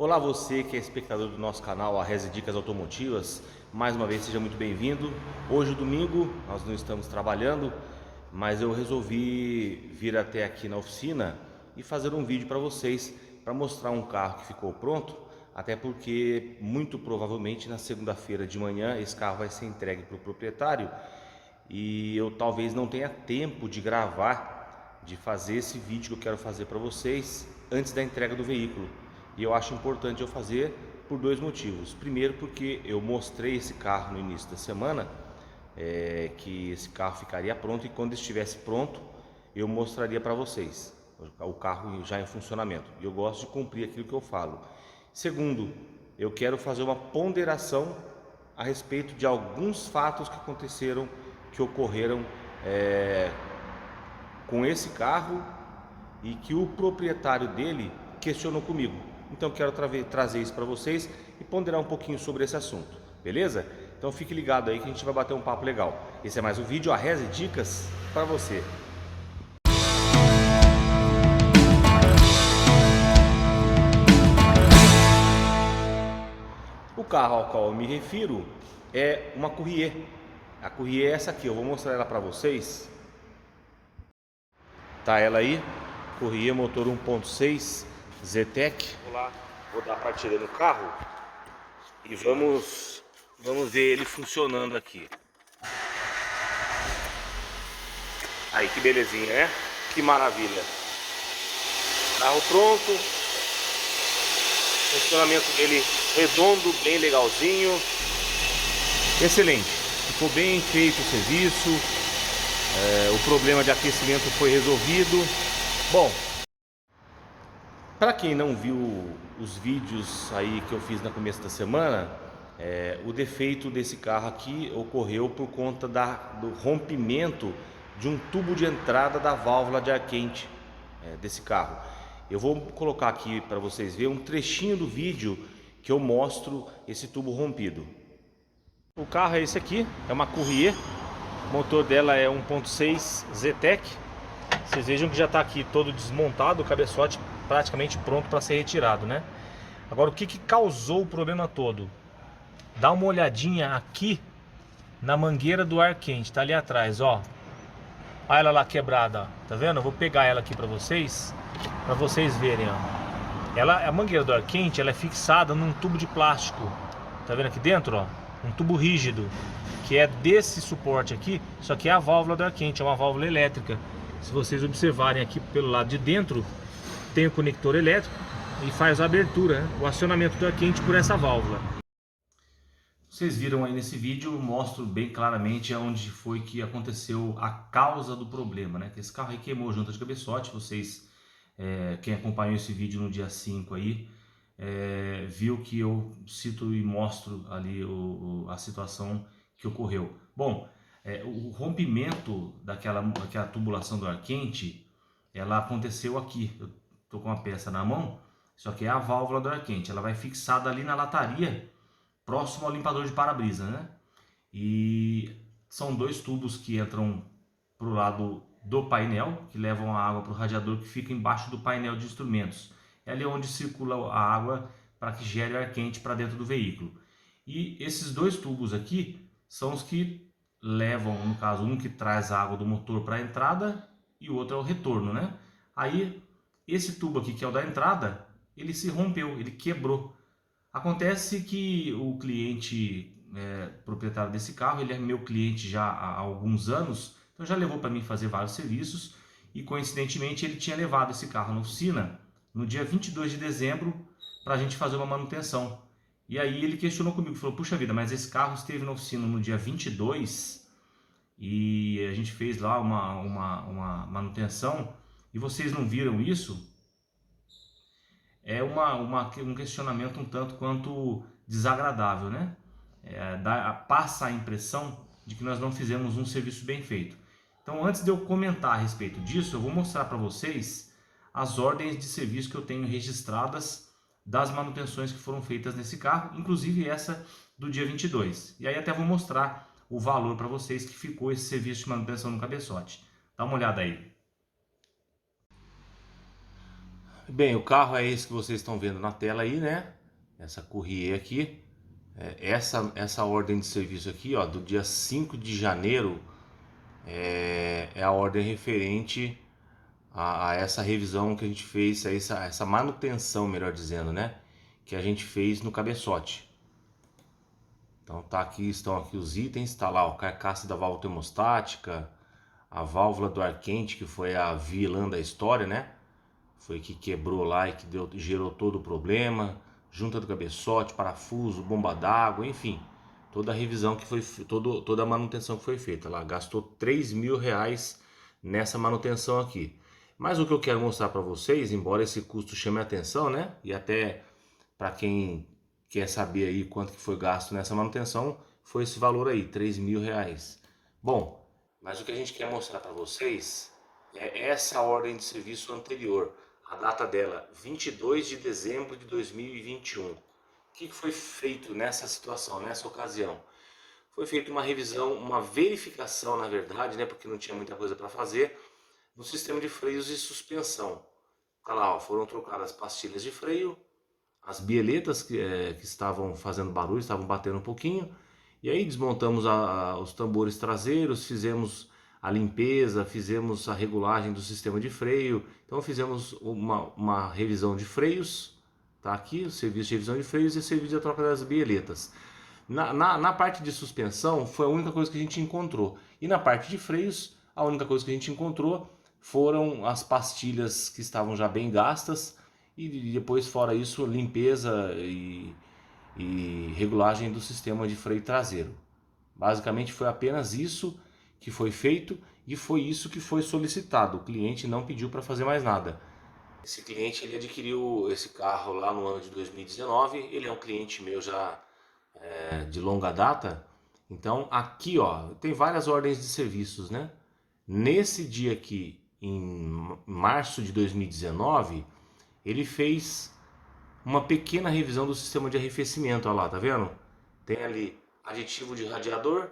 Olá você que é espectador do nosso canal Arrese Dicas Automotivas, mais uma vez seja muito bem-vindo. Hoje domingo, nós não estamos trabalhando, mas eu resolvi vir até aqui na oficina e fazer um vídeo para vocês, para mostrar um carro que ficou pronto, até porque muito provavelmente na segunda-feira de manhã esse carro vai ser entregue para o proprietário e eu talvez não tenha tempo de gravar, de fazer esse vídeo que eu quero fazer para vocês antes da entrega do veículo. E eu acho importante eu fazer por dois motivos. Primeiro, porque eu mostrei esse carro no início da semana, que esse carro ficaria pronto, e quando estivesse pronto eu mostraria para vocês o carro já em funcionamento. E eu gosto de cumprir aquilo que eu falo. Segundo, eu quero fazer uma ponderação a respeito de alguns fatos que aconteceram, que ocorreram com esse carro e que o proprietário dele questionou comigo. Então quero trazer isso para vocês e ponderar um pouquinho sobre esse assunto, beleza? Então fique ligado aí que a gente vai bater um papo legal. Esse é mais um vídeo Arrese Dicas para você. O carro ao qual eu me refiro é uma Courier. A Courier é essa aqui, eu vou mostrar ela para vocês. Tá ela aí, Courier motor 1.6 Zetec. Vou dar a partida no carro e vamos ver ele funcionando aqui. Aí que belezinha, né? Que maravilha. Carro pronto. Funcionamento dele redondo, bem legalzinho. Excelente. Ficou bem feito o serviço. O problema de aquecimento foi resolvido. Bom, para quem não viu os vídeos aí que eu fiz no começo da semana, o defeito desse carro aqui ocorreu por conta do rompimento de um tubo de entrada da válvula de ar quente desse carro. Eu vou colocar aqui para vocês verem um trechinho do vídeo que eu mostro esse tubo rompido. O carro é esse aqui, é uma Courier, o motor dela é 1.6 Zetec. Vocês vejam que já está aqui todo desmontado, o cabeçote praticamente pronto para ser retirado, né? Agora, o que causou o problema todo? Dá uma olhadinha aqui na mangueira do ar quente, tá ali atrás, ó. Olha ela lá quebrada, ó. Tá vendo? Eu vou pegar ela aqui para vocês verem, ó. A mangueira do ar quente, ela é fixada num tubo de plástico. Tá vendo aqui dentro, ó? Um tubo rígido, que é desse suporte aqui, só que é a válvula do ar quente, é uma válvula elétrica. Se vocês observarem aqui pelo lado de dentro, tem o conector elétrico e faz a abertura, né? O acionamento do ar quente por essa válvula. Vocês viram aí nesse vídeo, eu mostro bem claramente onde foi que aconteceu a causa do problema, né? Que esse carro aí queimou junta de cabeçote. Vocês, quem acompanhou esse vídeo no dia 5 aí, viu que eu cito e mostro ali a situação que ocorreu. Bom, o rompimento daquela tubulação do ar quente, ela aconteceu aqui. Eu tô com uma peça na mão, isso aqui é a válvula do ar quente. Ela vai fixada ali na lataria, próximo ao limpador de para-brisa, né? E são dois tubos que entram pro lado do painel, que levam a água para o radiador que fica embaixo do painel de instrumentos. É ali onde circula a água para que gere ar quente para dentro do veículo. E esses dois tubos aqui são os que levam, no caso, um que traz a água do motor para a entrada e o outro é o retorno, né? Aí, esse tubo aqui, que é o da entrada, ele se rompeu, ele quebrou. Acontece que o cliente proprietário desse carro, ele é meu cliente já há alguns anos, então já levou para mim fazer vários serviços e coincidentemente ele tinha levado esse carro na oficina no dia 22 de dezembro para a gente fazer uma manutenção. E aí ele questionou comigo, falou: puxa vida, mas esse carro esteve na oficina no dia 22 e a gente fez lá uma manutenção e vocês não viram isso? É um questionamento um tanto quanto desagradável, né? Passa a impressão de que nós não fizemos um serviço bem feito. Então, antes de eu comentar a respeito disso, eu vou mostrar para vocês as ordens de serviço que eu tenho registradas das manutenções que foram feitas nesse carro, inclusive essa do dia 22. E aí até vou mostrar o valor para vocês que ficou esse serviço de manutenção no cabeçote. Dá uma olhada aí. Bem, o carro é esse que vocês estão vendo na tela aí, né? Essa Courier aqui. Essa ordem de serviço aqui, ó, do dia 5 de janeiro, é a ordem referente a essa revisão que a gente fez, essa manutenção, melhor dizendo, né? Que a gente fez no cabeçote. Então estão aqui os itens, tá lá, ó, carcaça da válvula termostática, a válvula do ar quente, que foi a vilã da história, né? Foi que quebrou lá e que gerou todo o problema, junta do cabeçote, parafuso, bomba d'água, enfim, toda a revisão que foi, toda a manutenção que foi feita lá, gastou R$ 3.000 nessa manutenção aqui. Mas o que eu quero mostrar para vocês, embora esse custo chame a atenção, né? E até para quem quer saber aí quanto que foi gasto nessa manutenção, foi esse valor aí, R$ 3.000. Bom, mas o que a gente quer mostrar para vocês é essa ordem de serviço anterior, a data dela, 22 de dezembro de 2021. O que foi feito nessa situação, nessa ocasião? Foi feita uma revisão, uma verificação, na verdade, né, porque não tinha muita coisa para fazer, no sistema de freios e suspensão. Tá lá, ó, foram trocadas as pastilhas de freio, as bieletas que estavam fazendo barulho, estavam batendo um pouquinho, e aí desmontamos os tambores traseiros, fizemos a limpeza, fizemos a regulagem do sistema de freio, então fizemos uma revisão de freios, tá aqui o serviço de revisão de freios e o serviço de troca das bieletas. Na parte de suspensão foi a única coisa que a gente encontrou, e na parte de freios a única coisa que a gente encontrou foram as pastilhas que estavam já bem gastas, e depois, fora isso, limpeza e regulagem do sistema de freio traseiro. Basicamente foi apenas isso que foi feito e foi isso que foi solicitado. O cliente não pediu para fazer mais nada. Esse cliente, ele adquiriu esse carro lá no ano de 2019. Ele é um cliente meu já de longa data. Então aqui, ó, tem várias ordens de serviços, né? Nesse dia aqui, em março de 2019, ele fez uma pequena revisão do sistema de arrefecimento, olha lá, tá vendo? Tem ali aditivo de radiador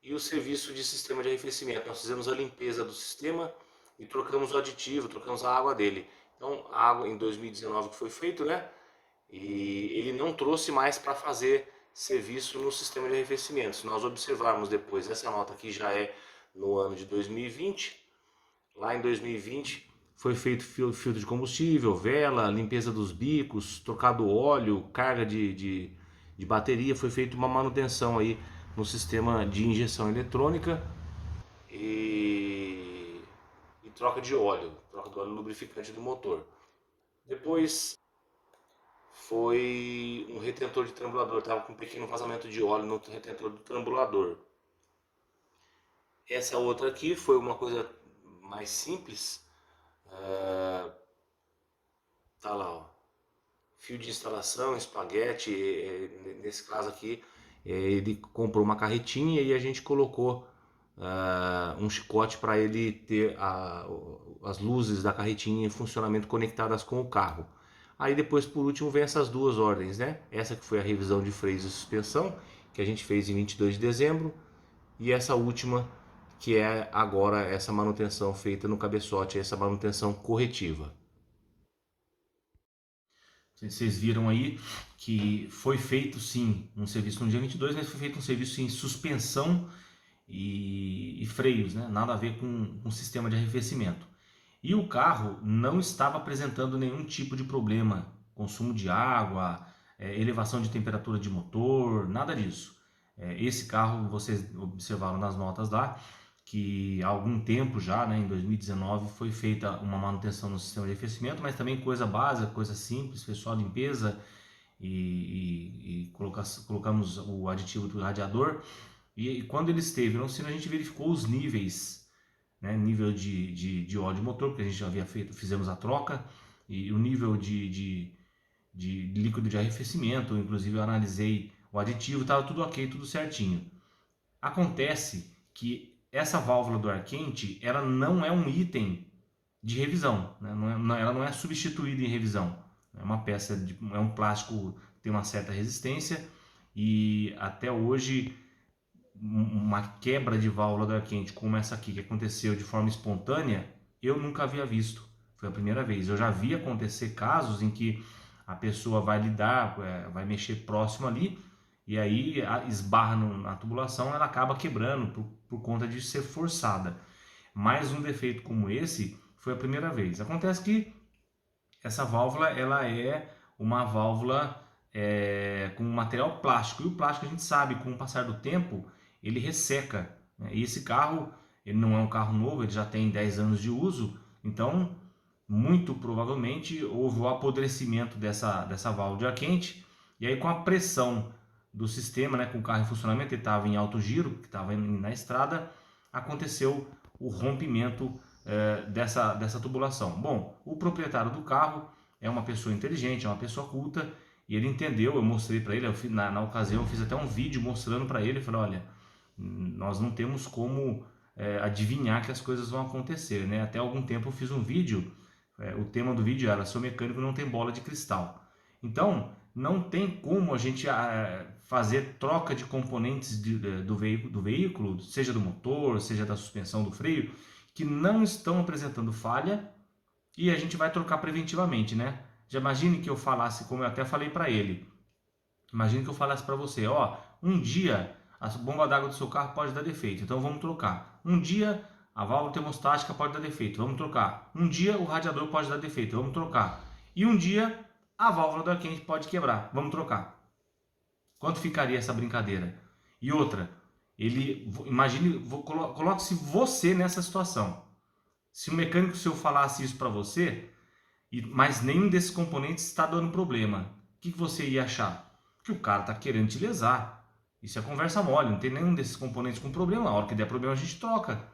e o serviço de sistema de arrefecimento. Nós fizemos a limpeza do sistema e trocamos o aditivo, trocamos a água dele. Então, a água em 2019 que foi feito, né? E ele não trouxe mais para fazer serviço no sistema de arrefecimento. Se nós observarmos depois, essa nota aqui já é no ano de 2020. Lá em 2020 foi feito filtro de combustível, vela, limpeza dos bicos, trocado óleo, carga de bateria, foi feita uma manutenção aí no sistema de injeção eletrônica e troca do óleo lubrificante do motor. Depois foi um retentor de trambulador, estava com um pequeno vazamento de óleo no retentor do trambulador. Essa outra aqui foi uma coisa mais simples. Tá lá, ó, fio de instalação, espaguete. Nesse caso aqui, ele comprou uma carretinha e a gente colocou um chicote para ele ter as luzes da carretinha em funcionamento conectadas com o carro. Aí depois, por último, vem essas duas ordens, né? Essa que foi a revisão de freios e suspensão, que a gente fez em 22 de dezembro, e essa última, que é agora essa manutenção feita no cabeçote, essa manutenção corretiva. Vocês viram aí que foi feito sim um serviço no dia 22, mas foi feito um serviço em suspensão e freios, né? Nada a ver com o sistema de arrefecimento. E o carro não estava apresentando nenhum tipo de problema, consumo de água, elevação de temperatura de motor, nada disso. Esse carro, vocês observaram nas notas lá, que há algum tempo já, né, em 2019, foi feita uma manutenção no sistema de arrefecimento, mas também coisa básica, coisa simples, fez só a limpeza e colocamos o aditivo do radiador. E quando ele esteve na oficina, a gente verificou os níveis, né, nível de óleo de motor, porque a gente já havia feito, fizemos a troca, e o nível de líquido de arrefecimento, inclusive eu analisei o aditivo, estava tudo ok, tudo certinho. Acontece que essa válvula do ar quente, ela não é um item de revisão, né? Ela não é substituída em revisão. É uma peça, é um plástico que tem uma certa resistência e até hoje uma quebra de válvula do ar quente como essa aqui que aconteceu de forma espontânea, eu nunca havia visto. Foi a primeira vez. Eu já vi acontecer casos em que a pessoa vai lidar, vai mexer próximo ali, e aí esbarra na tubulação, ela acaba quebrando por conta de ser forçada. Mas um defeito como esse foi a primeira vez. Acontece que essa válvula ela é uma válvula com material plástico, e o plástico a gente sabe, com o passar do tempo, ele resseca, né? E esse carro, ele não é um carro novo, ele já tem 10 anos de uso, então muito provavelmente houve o apodrecimento dessa válvula de ar quente, e aí com a pressão do sistema, né, com o carro em funcionamento, ele estava em alto giro, que estava na estrada, aconteceu o rompimento dessa tubulação. Bom, o proprietário do carro é uma pessoa inteligente, é uma pessoa culta, e ele entendeu, eu mostrei para ele, na ocasião eu fiz até um vídeo mostrando para ele, falei, olha, nós não temos como adivinhar que as coisas vão acontecer, né? Até algum tempo eu fiz um vídeo, o tema do vídeo era "Sou mecânico, não tem bola de cristal". Então, não tem como a gente fazer troca de componentes do veículo, seja do motor, seja da suspensão, do freio, que não estão apresentando falha, e a gente vai trocar preventivamente, né? Já imagine que eu falasse, como eu até falei para ele, imagine que eu falasse para você, ó, um dia a bomba d'água do seu carro pode dar defeito, então vamos trocar. Um dia a válvula termostática pode dar defeito, vamos trocar. Um dia o radiador pode dar defeito, vamos trocar. E um dia a válvula do ar quente pode quebrar, vamos trocar. Quanto ficaria essa brincadeira? E outra, imagine, coloque-se você nessa situação. Se o mecânico seu falasse isso para você, mas nenhum desses componentes está dando problema, o que você ia achar? Que o cara está querendo te lesar. Isso é conversa mole, não tem nenhum desses componentes com problema. Na hora que der problema a gente troca.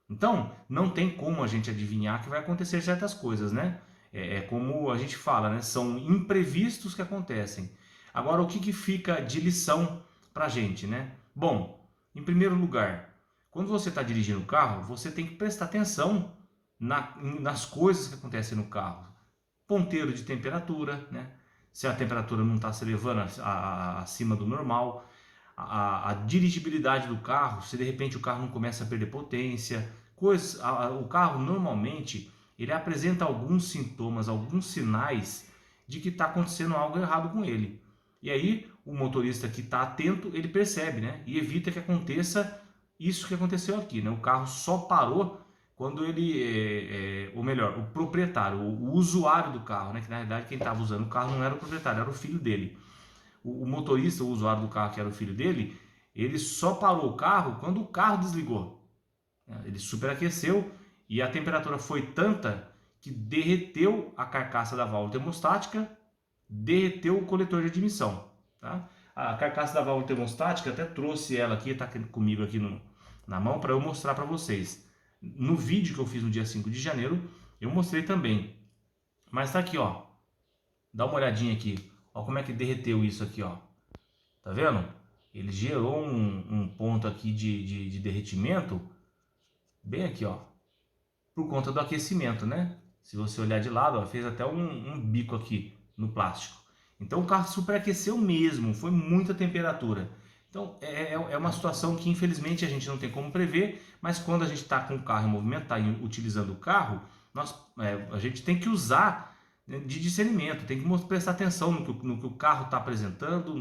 Então, não tem como a gente adivinhar que vai acontecer certas coisas, né? É como a gente fala, né? São imprevistos que acontecem. Agora, o que fica de lição pra gente, né? Bom, em primeiro lugar, quando você está dirigindo o carro, você tem que prestar atenção nas coisas que acontecem no carro. Ponteiro de temperatura, né? Se a temperatura não está se elevando acima do normal, a dirigibilidade do carro, se de repente o carro não começa a perder potência, o carro normalmente ele apresenta alguns sintomas, alguns sinais de que está acontecendo algo errado com ele. E aí o motorista que está atento, ele percebe, né? E evita que aconteça isso que aconteceu aqui, né? O carro só parou quando ele, ou melhor, o proprietário, o usuário do carro, né? Que na verdade quem estava usando o carro não era o proprietário, era o filho dele. O motorista, o usuário do carro, que era o filho dele, ele só parou o carro quando o carro desligou. Ele superaqueceu e a temperatura foi tanta que derreteu a carcaça da válvula termostática, derreteu o coletor de admissão. Tá? A carcaça da válvula termostática, até trouxe ela aqui, está comigo aqui na mão para eu mostrar para vocês. No vídeo que eu fiz no dia 5 de janeiro, eu mostrei também. Mas está aqui, ó. Dá uma olhadinha aqui. Ó como é que derreteu isso aqui, ó. Tá vendo? Ele gerou um ponto aqui de derretimento bem aqui, ó, por conta do aquecimento, né? Se você olhar de lado, ó, fez até um bico aqui no plástico. Então o carro superaqueceu mesmo, foi muita temperatura. Então é uma situação que infelizmente a gente não tem como prever, mas quando a gente está com o carro em movimento, está utilizando o carro, a gente tem que usar de discernimento, tem que prestar atenção no que o carro está apresentando,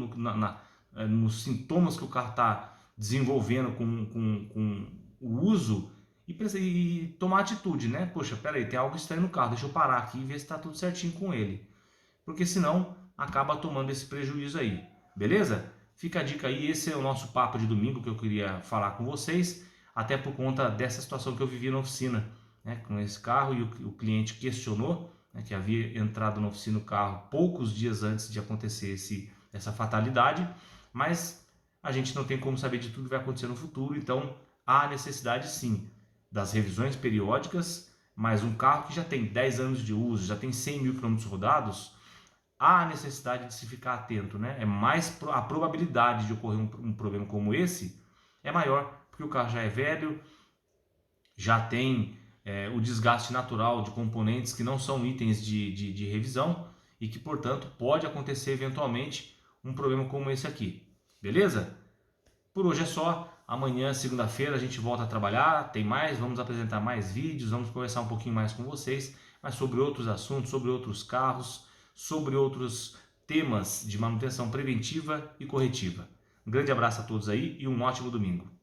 nos sintomas que o carro está desenvolvendo com o uso, e tomar atitude, né? Poxa, peraí, tem algo estranho no carro, deixa eu parar aqui e ver se está tudo certinho com ele. Porque senão acaba tomando esse prejuízo aí, beleza? Fica a dica aí, esse é o nosso papo de domingo que eu queria falar com vocês, até por conta dessa situação que eu vivi na oficina, né, com esse carro, e o cliente questionou, né, que havia entrado na oficina o carro poucos dias antes de acontecer essa fatalidade, mas a gente não tem como saber de tudo que vai acontecer no futuro, então há necessidade sim das revisões periódicas, mas um carro que já tem 10 anos de uso, já tem 100 mil quilômetros rodados, há a necessidade de se ficar atento, né? A probabilidade de ocorrer um problema como esse é maior, porque o carro já é velho, já tem o desgaste natural de componentes que não são itens de revisão e que, portanto, pode acontecer eventualmente um problema como esse aqui. Beleza? Por hoje é só. Amanhã, segunda-feira, a gente volta a trabalhar, tem mais, vamos apresentar mais vídeos, vamos conversar um pouquinho mais com vocês, mas sobre outros assuntos, sobre outros carros, sobre outros temas de manutenção preventiva e corretiva. Um grande abraço a todos aí e um ótimo domingo.